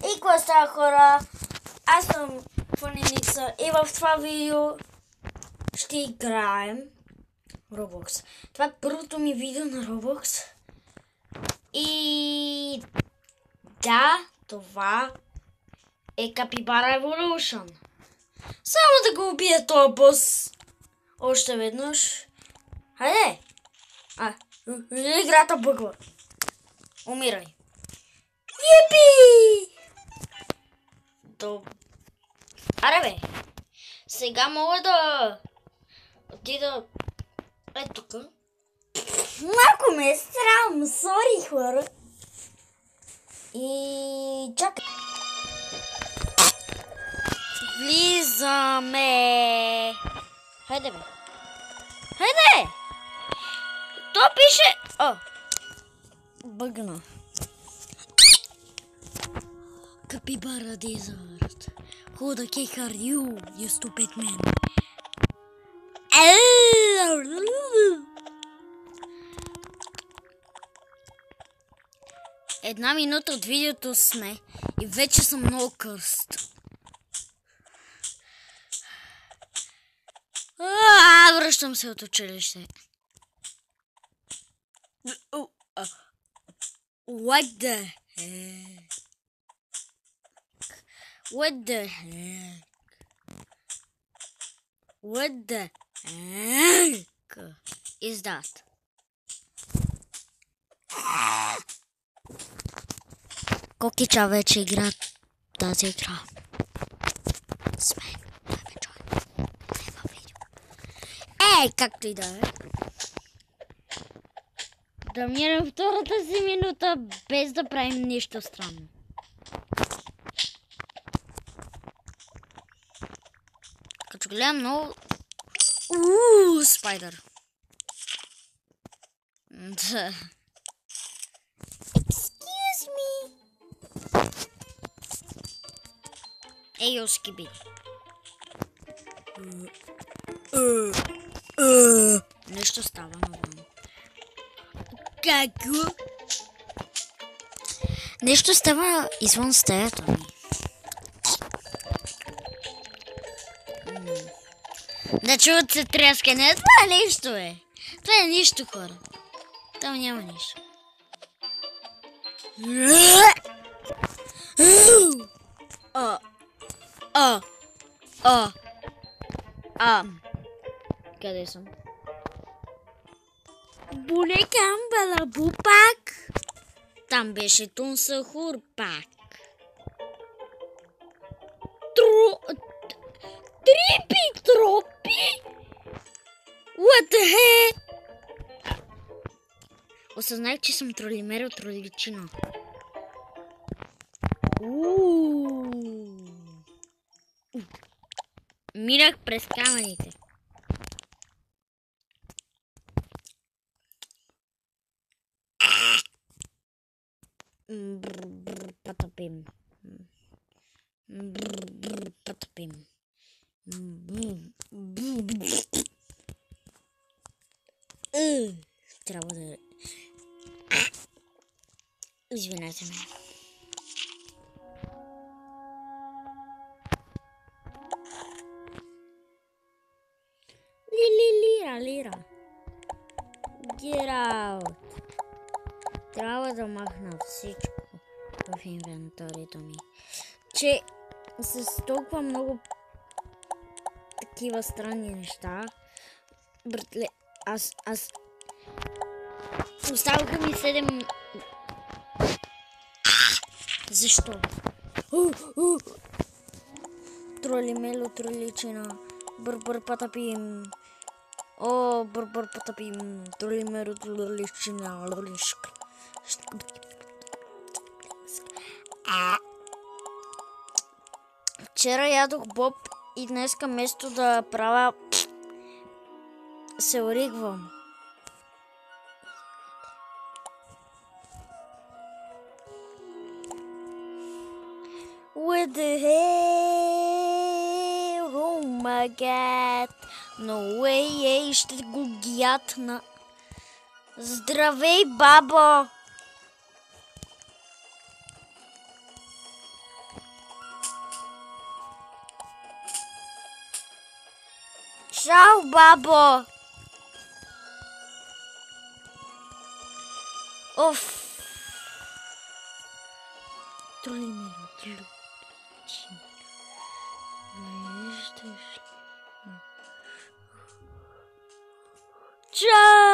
И какво става, хора? Аз съм Фаниникса и в това видео ще играем Roblox. Това е първото ми видео на Roblox. И да, това е Capybara Evolution. Само да го убия този бос. Още веднъж. Хайде! Играта бъгва. Умирай. Епи! Аре бе! Сега мога да отида тук. Малко ме е срам, сори хора. И чакай. Влизаме. Хайде бе. Хайде! То пише... Бъгна. Capybara Desert. Who the kick are you, you stupid man? Една минута от видеото сме и вече съм много кърст. Връщам се от училище. What the heck? What the heck? What the heck is that? Кокича вече игра тази игра. С мен. Както и да е. Да минем втората си минута без да правим нищо странно. Като гледам много... спайдър. Excuse me. Ей, скиби. Нещо става навън. Какво? Нещо става извън стаята ми. Да чуват се тряскане. Това е нищо, е. Това е нищо, хора. Там няма нищо. Къде съм? Булекам балабу пак. Там беше Тунсахур пак. Трипи тропи? What the heck? Осъзнах, че съм тролимер от троличина. Минах през камъните. Патапим. Патапим. Трябва да... Извинете ме. Лира. Get out. Трябва да махна всичко в инвентарито ми. Че с толкова много такива странни неща, братле, аз оставаха ми 7... Защо? Тролимело, троличина, бър патапим. Бър патапим, тролимело, троличина, лолишка. Вчера ядох боб и днеска вместо да правя се оригвам. What the hell? Oh my god. No way, ще го гятна. Здравей, бабо! Čau, babo. Uf. Čau.